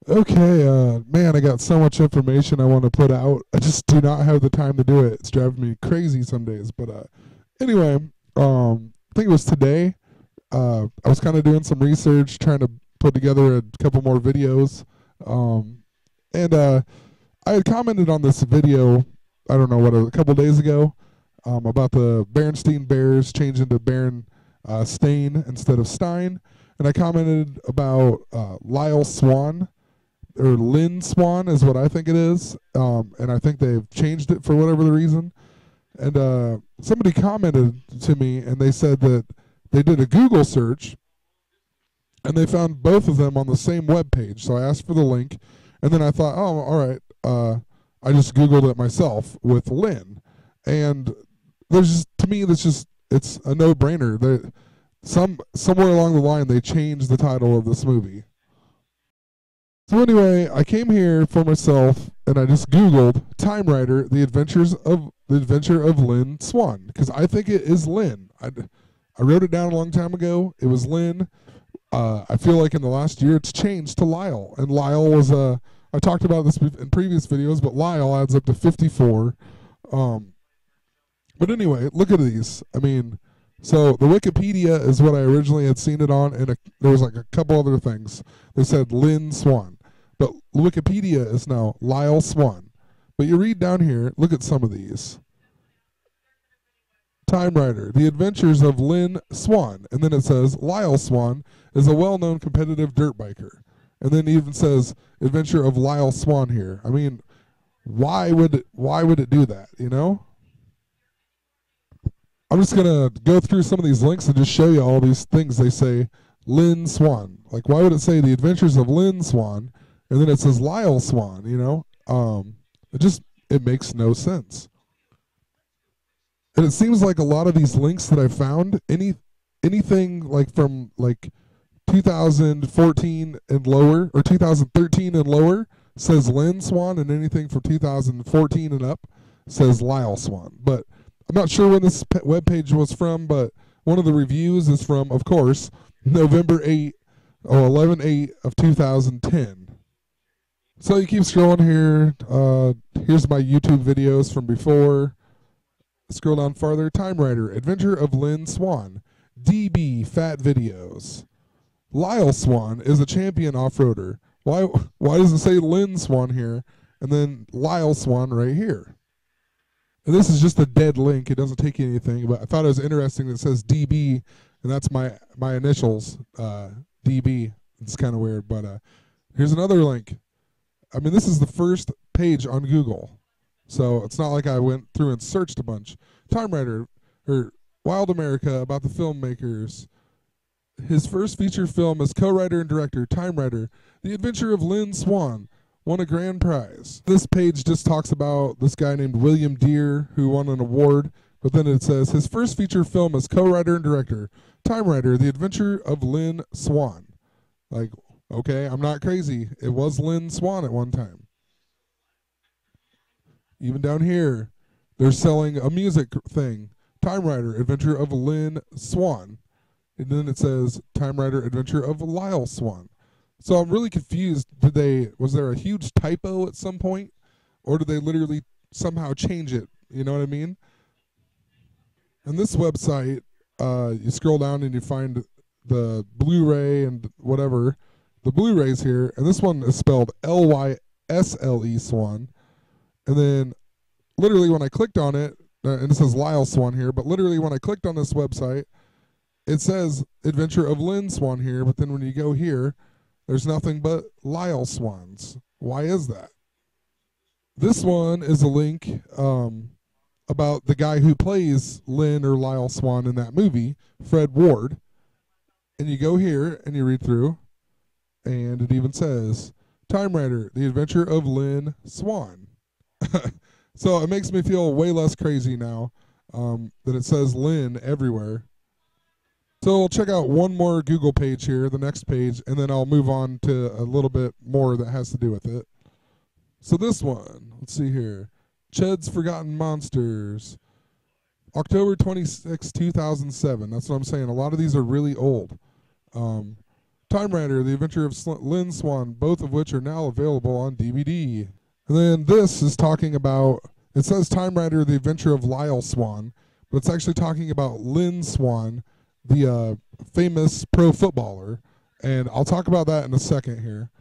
Okay, man, I got so much information I want to put out. I just do not have the time to do it. It's driving me crazy some days. But anyway, I think it was today. I was kind of doing some research, trying to put together a couple more videos. Um, and I had commented on this video, I don't know what, a couple days ago, about the Berenstein Bears changing to Baren Stain instead of Stein. And I commented about Lyle Swann, or Lynn Swann is what I think it is. And I think they've changed it for whatever the reason. And somebody commented to me and they said that they did a Google search and they found both of them on the same web page. So I asked for the link, and then I thought, oh, all right. I just Googled it myself with Lynn, and there's just, to me, it's a no-brainer. Somewhere along the line they changed the title of this movie. So anyway, I came here for myself and I just Googled Time Rider: The Adventure of Lynn Swann, because I think it is Lynn. I wrote it down a long time ago. It was Lynn. I feel like in the last year it's changed to Lyle, and Lyle was I talked about this in previous videos, but Lyle adds up to 54. But anyway, look at these. I mean, so the Wikipedia is what I originally had seen it on, and there was like a couple other things. They said Lynn Swann, but Wikipedia is now Lyle Swann. But you read down here, look at some of these. Time Rider: The Adventures of Lynn Swann, and then it says Lyle Swann is a well-known competitive dirt biker, and then it even says Adventure of Lyle Swann here. I mean, why would it do that? You know? I'm just gonna go through some of these links and just show you all these things they say Lynn Swann. Like, why would it say The Adventures of Lynn Swann, and then it says Lyle Swann? You know? It makes no sense. And it seems like a lot of these links that I found, anything like from like 2014 and lower, or 2013 and lower, says Lynn Swann, and anything from 2014 and up says Lyle Swann. But I'm not sure when this webpage was from, but one of the reviews is from, of course, November 8, or 11/8 of 2010. So you keep scrolling here. Here's my YouTube videos from before. Scroll down farther. Time Rider: Adventure of Lynn Swann. DB Fat Videos. Lyle Swann is a champion off-roader. Why does it say Lynn Swann here and then Lyle Swann right here? And this is just a dead link. It doesn't take you anything, but I thought it was interesting that it says DB, and that's my initials, DB. It's kind of weird, but here's another link. I mean, this is the first page on Google, so it's not like I went through and searched a bunch. Time Rider, or Wild America, about the filmmakers. His first feature film as co-writer and director, Time Rider: The Adventure of Lynn Swann, won a grand prize. This page just talks about this guy named William Deere who won an award, but then it says his first feature film as co-writer and director, Time Rider: The Adventure of Lynn Swann. Like, okay, I'm not crazy. It was Lynn Swann at one time. Even down here, they're selling a music thing. Time Rider: Adventure of Lynn Swann. And then it says Time Rider: Adventure of Lyle Swann. So I'm really confused. Was there a huge typo at some point? Or did they literally somehow change it? You know what I mean? And this website, you scroll down and you find the Blu-ray and whatever. The Blu-ray's here, and this one is spelled Lysle Swann. And then literally when I clicked on it, and it says Lyle Swann here, but literally when I clicked on this website, it says Adventure of Lynn Swann here, but then when you go here, there's nothing but Lyle Swans. Why is that? This one is a link about the guy who plays Lynn or Lyle Swann in that movie, Fred Ward. And you go here and you read through, and it even says Time Rider: The Adventure of Lynn Swann. So it makes me feel way less crazy now that it says Lynn everywhere. So we'll check out one more Google page here, the next page, and then I'll move on to a little bit more that has to do with it. So this one, let's see here. Chud's Forgotten Monsters. October 26, 2007. That's what I'm saying. A lot of these are really old. Time Time Rider, The Adventure of Lynn Swann, both of which are now available on DVD. And then this is talking about, it says Time Rider, The Adventure of Lyle Swann, but it's actually talking about Lynn Swann, the famous pro footballer. And I'll talk about that in a second here.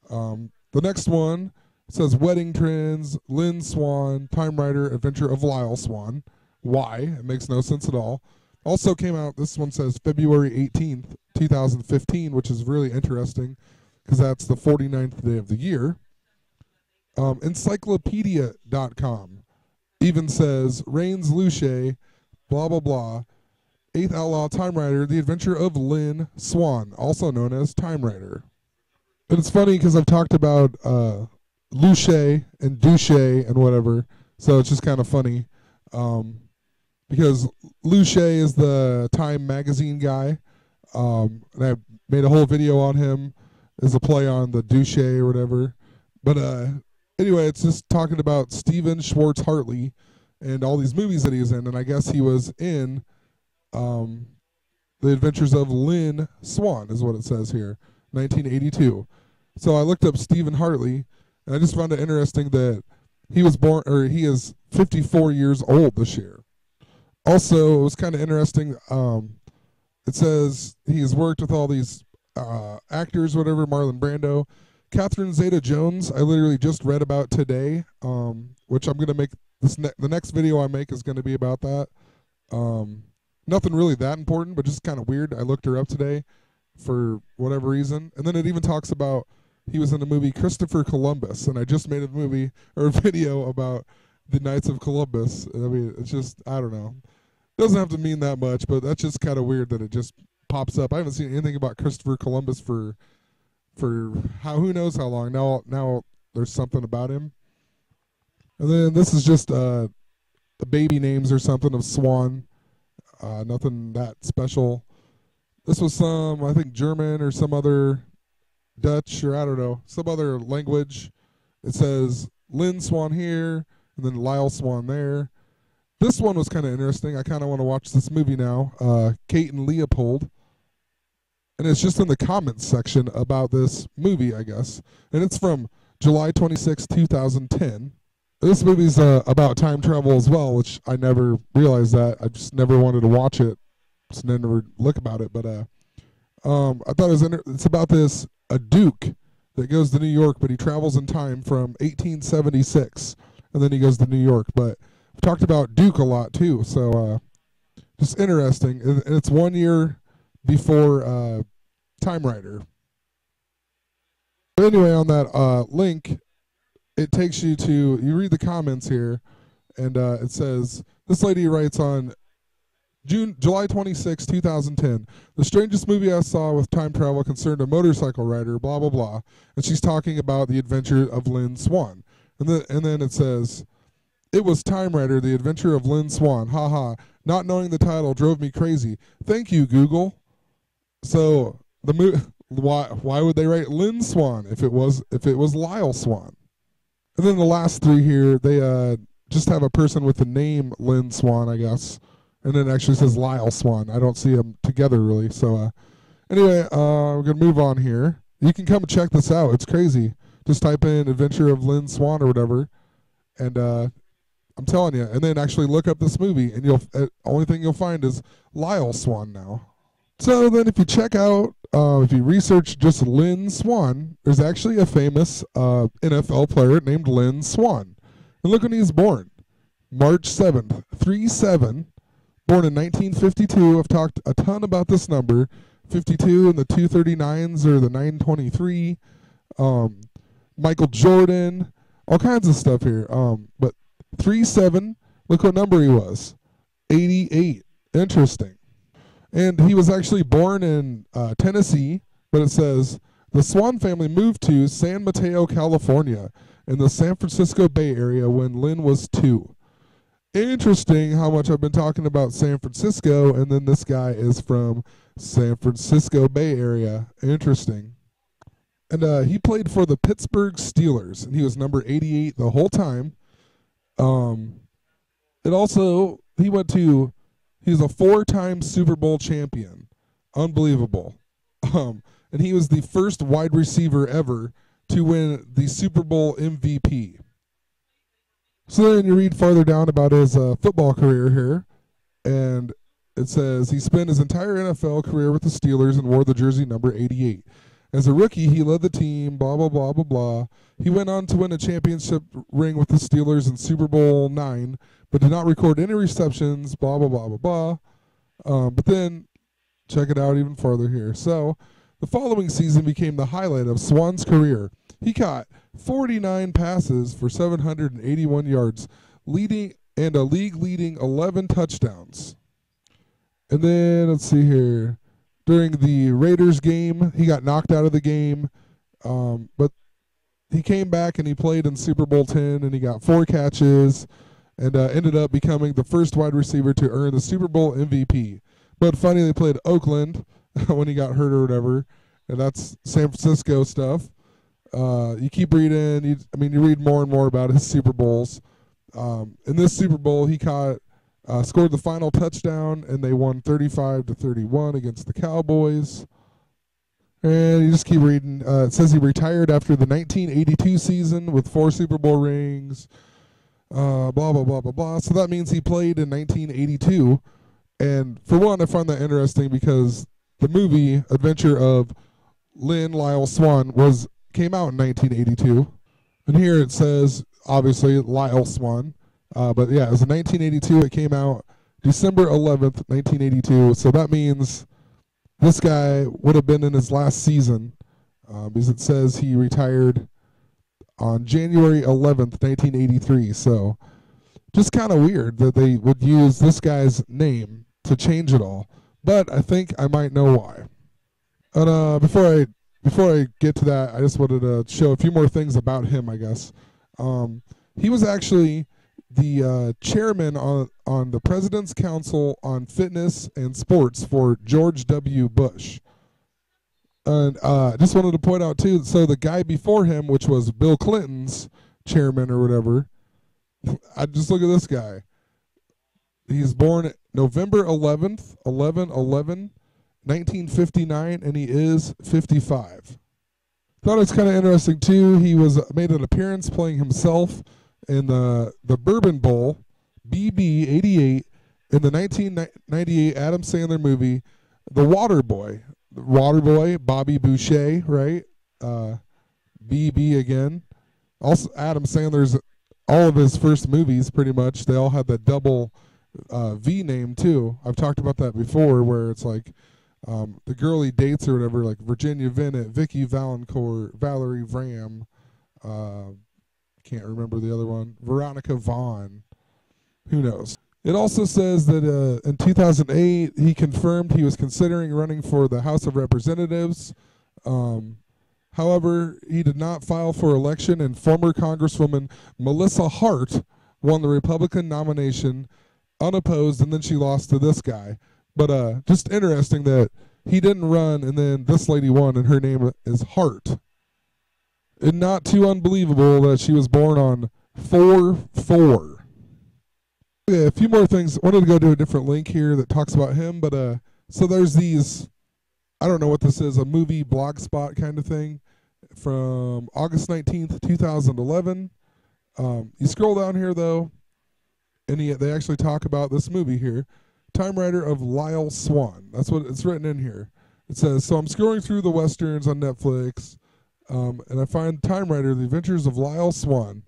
The next one says Wedding Trends, Lynn Swann, Time Rider, Adventure of Lyle Swann. Why? It makes no sense at all. Also came out, this one says February 18th, 2015, which is really interesting because that's the 49th day of the year. Encyclopedia.com even says Reigns Luce, blah, blah, blah. 8th Outlaw Time Rider, The Adventure of Lynn Swann, also known as Time Rider. And it's funny because I've talked about Luce and Douche and whatever, so it's just kind of funny. Because Luce is the Time magazine guy, and I made a whole video on him as a play on the Douche or whatever. But anyway, it's just talking about Stephen Schwartz Hartley and all these movies that he was in, and I guess he was in The Adventures of Lynn Swann is what it says here, 1982. So I looked up Stephen Hartley, and I just found it interesting that he was born, or he is 54 years old this year. Also, it was kind of interesting. It says he's worked with all these actors, whatever, Marlon Brando. Catherine Zeta-Jones, I literally just read about today, which I'm going to make, the next video I make is going to be about that. Nothing really that important, but just kind of weird. I looked her up today for whatever reason. And then it even talks about he was in the movie Christopher Columbus, and I just made a movie or a video about the Knights of Columbus. I mean, it's just, I don't know. Doesn't have to mean that much, but that's just kind of weird that it just pops up. I haven't seen anything about Christopher Columbus for who knows how long. Now there's something about him. And then this is just the baby names or something of Swan. Nothing that special. This was some, I think, German or some other Dutch or I don't know, some other language. It says Lynn Swann here and then Lyle Swann there. This one was kind of interesting. I kind of want to watch this movie now, Kate and Leopold. And it's just in the comments section about this movie, I guess. And it's from July 26, 2010. This movie's about time travel as well, which I never realized that. I just never wanted to watch it. Just never look about it. But I thought it was it's about a duke that goes to New York, but he travels in time from 1876. And then he goes to New York. But we talked about Duke a lot, too. So just interesting. And it's 1 year before Time Rider. But anyway, on that link, it takes you to, you read the comments here, and it says, this lady writes on July 26, 2010, the strangest movie I saw with time travel concerned a motorcycle rider, blah, blah, blah. And she's talking about The Adventure of Lynn Swann. And then it says, it was Time Rider, The Adventure of Lynn Swann. Haha. Not knowing the title drove me crazy. Thank you, Google. So why would they write Lynn Swann if it was Lyle Swann? And then the last three here, they just have a person with the name Lynn Swann, I guess, and then it actually says Lyle Swann. I don't see them together really. So anyway, we're gonna move on here. You can come check this out. It's crazy. Just type in Adventure of Lynn Swann or whatever, and I'm telling you. And then actually look up this movie, and only thing you'll find is Lyle Swann now. So then if you check out, if you research just Lynn Swann, there's actually a famous NFL player named Lynn Swann. And look when he was born. March 7th, 3-7, born in 1952. I've talked a ton about this number. 52 and the 239s or the 923. Michael Jordan, all kinds of stuff here. But 3-7, look what number he was. 88. Interesting. And he was actually born in Tennessee, but it says the Swann family moved to San Mateo, California, in the San Francisco Bay Area when Lynn was 2. Interesting how much I've been talking about San Francisco, and then this guy is from San Francisco Bay Area. Interesting. And he played for the Pittsburgh Steelers, and he was number 88 the whole time. He's a 4-time Super Bowl champion. Unbelievable. and he was the first wide receiver ever to win the Super Bowl MVP. So then you read farther down about his football career here, and it says he spent his entire NFL career with the Steelers and wore the jersey number 88. As a rookie, he led the team, blah, blah, blah, blah, blah. He went on to win a championship ring with the Steelers in Super Bowl IX, but did not record any receptions, blah, blah, blah, blah, blah. But then, check it out even farther here. So, the following season became the highlight of Swann's career. He caught 49 passes for 781 yards, leading and a league-leading 11 touchdowns. And then, let's see here. During the Raiders game, he got knocked out of the game, but he came back and he played in Super Bowl X, and he got 4 catches and ended up becoming the first wide receiver to earn the Super Bowl MVP. But funny, they played Oakland when he got hurt or whatever, and that's San Francisco stuff. You keep reading, you read more and more about his Super Bowls. In this Super Bowl, he scored the final touchdown, and they won 35-31 against the Cowboys. And you just keep reading. It says he retired after the 1982 season with 4 Super Bowl rings. Blah, blah, blah, blah, blah. So that means he played in 1982. And for one, I find that interesting because the movie Adventure of Lyle Swann came out in 1982. And here it says, obviously, Lyle Swann. But yeah, it was in 1982. It came out December 11th, 1982. So that means this guy would have been in his last season because it says he retired on January 11th, 1983. So just kind of weird that they would use this guy's name to change it all. But I think I might know why. And before I get to that, I just wanted to show a few more things about him, I guess. He was actually the chairman on the President's Council on Fitness and Sports for George W. Bush. And I just wanted to point out, too, so the guy before him, which was Bill Clinton's chairman or whatever, I just look at this guy. He's born November 11th, 1959, and he is 55. Thought it's kind of interesting, too. He made an appearance playing himself in the Bourbon Bowl, BB-88, in the 1998 Adam Sandler movie, The Water Boy. The Water Boy, Bobby Boucher, right? BB again. Also, Adam Sandler's, all of his first movies, pretty much, they all had the double V name, too. I've talked about that before, where it's like the girl he dates or whatever, like Virginia Vinet, Vicky Valancourt, Valerie Vram, can't remember the other one. Veronica Vaughn. Who knows? It also says that in 2008, he confirmed he was considering running for the House of Representatives. However, he did not file for election, and former Congresswoman Melissa Hart won the Republican nomination unopposed, and then she lost to this guy. But just interesting that he didn't run, and then this lady won, and her name is Hart. And not too unbelievable that she was born on 4/4. Okay, a few more things. I wanted to go to a different link here that talks about him, but so there's these, I don't know what this is, a movie blog spot kind of thing from August 19th, 2011. You scroll down here, though, and they actually talk about this movie here, Time Rider of Lyle Swann. That's what it's written in here. It says, so I'm scrolling through the Westerns on Netflix, and I find Time Rider, The Adventures of Lyle Swann.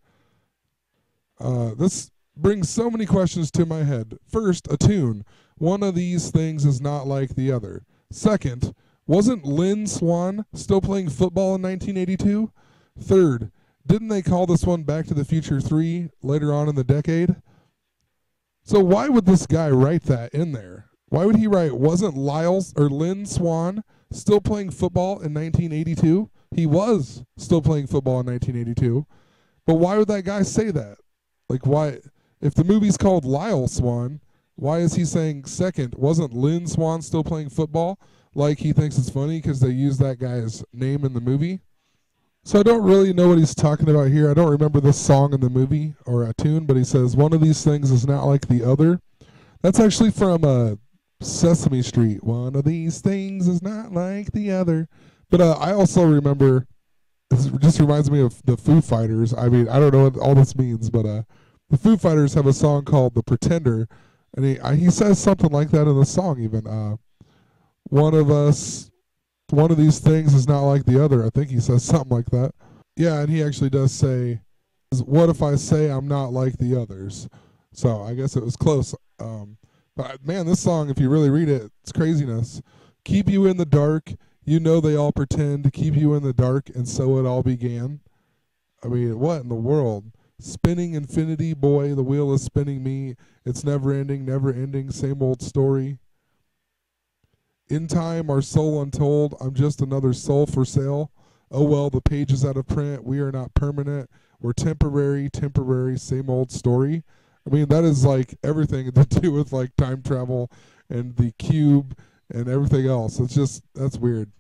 This brings so many questions to my head. First, a tune. One of these things is not like the other. Second, wasn't Lynn Swann still playing football in 1982? Third, didn't they call this one Back to the Future 3 later on in the decade? So why would this guy write that in there? Why would he write, wasn't Lynn Swann still playing football in 1982? He was still playing football in 1982. But why would that guy say that? Like, why? If the movie's called Lyle Swann, why is he saying, second, wasn't Lynn Swann still playing football? Like he thinks it's funny because they use that guy's name in the movie? So I don't really know what he's talking about here. I don't remember this song in the movie or a tune, but he says, one of these things is not like the other. That's actually from Sesame Street. One of these things is not like the other. But I also remember, it just reminds me of the Foo Fighters. I mean, I don't know what all this means, but the Foo Fighters have a song called "The Pretender," and he says something like that in the song. Even one of us, one of these things is not like the other. I think he says something like that. Yeah, and he actually does say, "What if I say I'm not like the others?" So I guess it was close. But man, this song, if you really read it, it's craziness. Keep you in the dark. You know they all pretend to keep you in the dark, and so it all began. I mean, what in the world? Spinning infinity, boy, the wheel is spinning me. It's never ending, same old story. In time, our soul untold. I'm just another soul for sale. Oh well, the page is out of print. We are not permanent. We're temporary, same old story. I mean, that is like everything to do with like time travel and the cube and everything else. It's just, that's weird.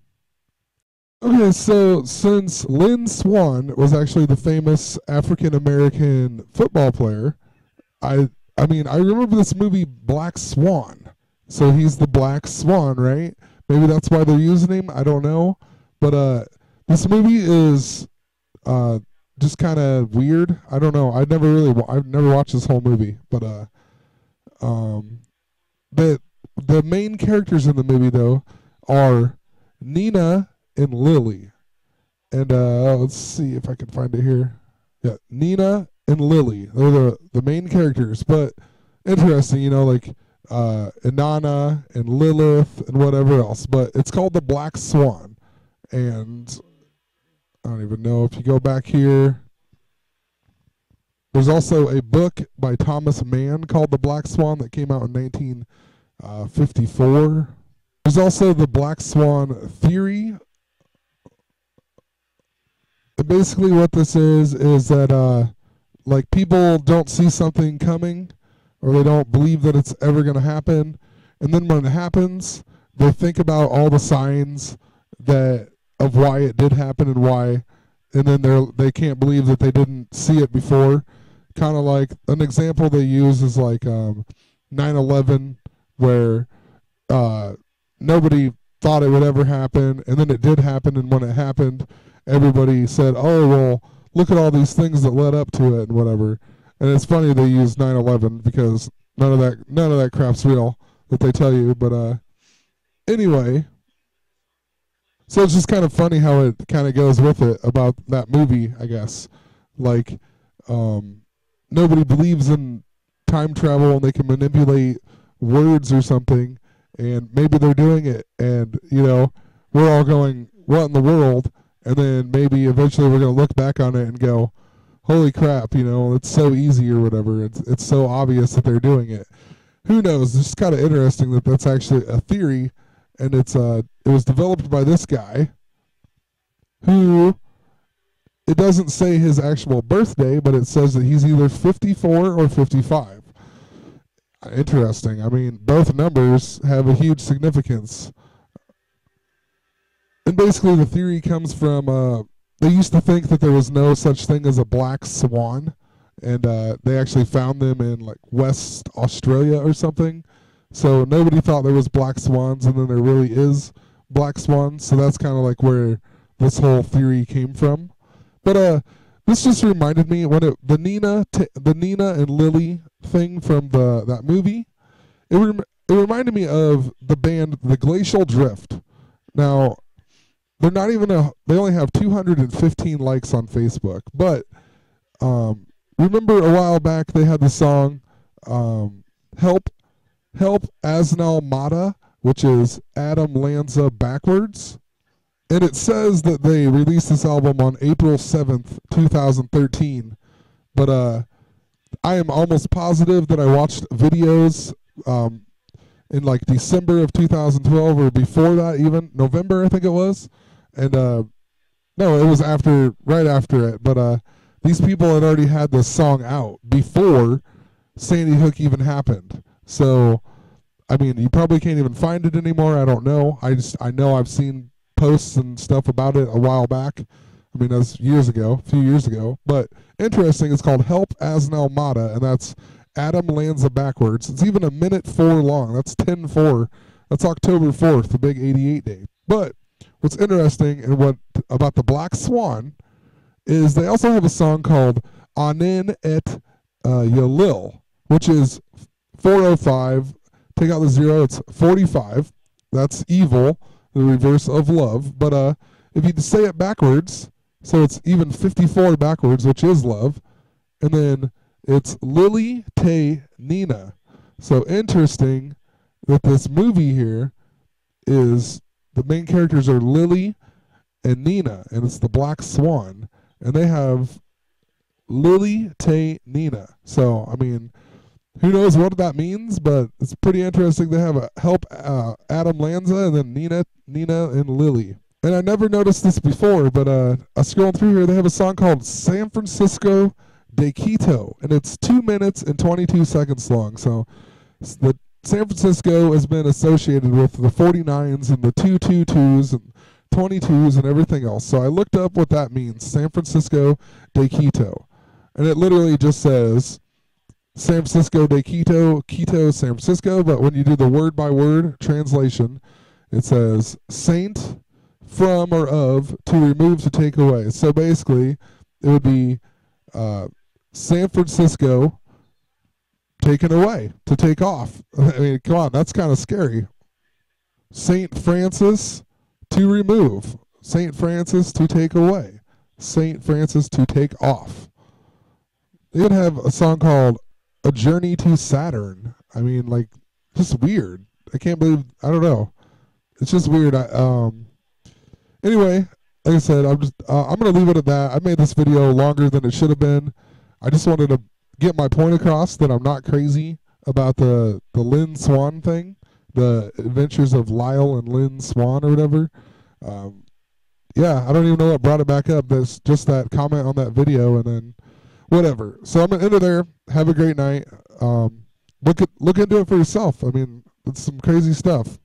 Okay, so since Lynn Swann was actually the famous African American football player, I mean, I remember this movie Black Swan. So he's the Black Swan, right? Maybe that's why they're using him. I don't know. But this movie is just kind of weird. I don't know. I've never watched this whole movie, but um the main characters in the movie though are Nina and Lily. And let's see if I can find it here. Yeah, Nina and Lily. They're the main characters. But interesting, you know, like Inanna and Lilith and whatever else. But it's called The Black Swan. And I don't even know if you go back here. There's also a book by Thomas Mann called The Black Swan that came out in 1954. There's also the Black Swan theory. And basically what this is that like people don't see something coming, or they don't believe that it's ever going to happen, and then when it happens, they think about all the signs that of why it did happen and why, and then they can't believe that they didn't see it before. Kind of like an example they use is like 9/11, where nobody thought it would ever happen, and then it did happen, and when it happened, everybody said, "Oh well, look at all these things that led up to it and whatever." And it's funny they use 9/11 because none of that crap's real that they tell you. But anyway, so it's just kind of funny how it kind of goes with it about that movie, I guess. Like nobody believes in time travel and they can manipulate words or something, and maybe they're doing it, and you know, we're all going, "What in the world?" And then maybe eventually we're going to look back on it and go, "Holy crap, you know, it's so easy," or whatever. It's so obvious that they're doing it. Who knows? It's just kind of interesting that that's actually a theory, and it was developed by this guy who, it doesn't say his actual birthday, but it says that he's either 54 or 55. Interesting. I mean, both numbers have a huge significance. And basically the theory comes from, they used to think that there was no such thing as a black swan, and they actually found them in like West Australia or something. So nobody thought there was black swans, and then there really is black swans. So that's kind of like where this whole theory came from. But this just reminded me when the Nina and Lily thing from that movie. It reminded me of the band The Glacial Drift. Now, they're not even they only have 215 likes on Facebook. But remember a while back they had the song Help Asnal Mata, which is Adam Lanza backwards. And it says that they released this album on April 7th, 2013. But I am almost positive that I watched videos in like December of 2012 or before that, even November I think it was. And no, it was right after it. But these people had already had this song out before Sandy Hook even happened. So I mean, you probably can't even find it anymore. I don't know. I know I've seen posts and stuff about it a while back. I mean, that's a few years ago. But interesting, it's called Help Asnal Mata, and that's Adam Lanza backwards. It's even 1:04 long. That's 10/4. That's October 4th, the big 88 day. But what's interesting and what about the Black Swan is they also have a song called Anin et Yalil, which is 405. Take out the zero, it's 45. That's evil, the reverse of love. But if you say it backwards, so it's even 54 backwards, which is love, and then it's Lily Te Nina. So interesting that this movie here is the main characters are Lily and Nina, and it's the Black Swan, and they have Lily Te Nina. So I mean, who knows what that means, but it's pretty interesting. They have a help Adam Lanza and then Nina and Lily. And I never noticed this before, but I scrolling through here, they have a song called San Francisco de Quito, and it's 2 minutes and 22 seconds long. So the San Francisco has been associated with the 49s and the 222s and 22s and everything else. So I looked up what that means, San Francisco de Quito. And it literally just says San Francisco de Quito, Quito, San Francisco. But when you do the word by word translation, it says saint, from or of, to remove, to take away. So basically, it would be San Francisco taken away, to take off. I mean, come on, that's kind of scary. Saint Francis, to remove. Saint Francis, to take away. Saint Francis, to take off. They would have a song called A Journey to Saturn. I mean, like, just weird. I can't believe, I don't know. It's just weird. Anyway, like I said, I'm gonna leave it at that. I made this video longer than it should have been. I just wanted to get my point across that I'm not crazy about the Lynn Swann thing, the adventures of Lyle and Lynn Swann or whatever. Yeah, I don't even know what brought it back up. There's just that comment on that video, and then whatever. So I'm gonna end it there. Have a great night. Look into it for yourself. I mean, it's some crazy stuff.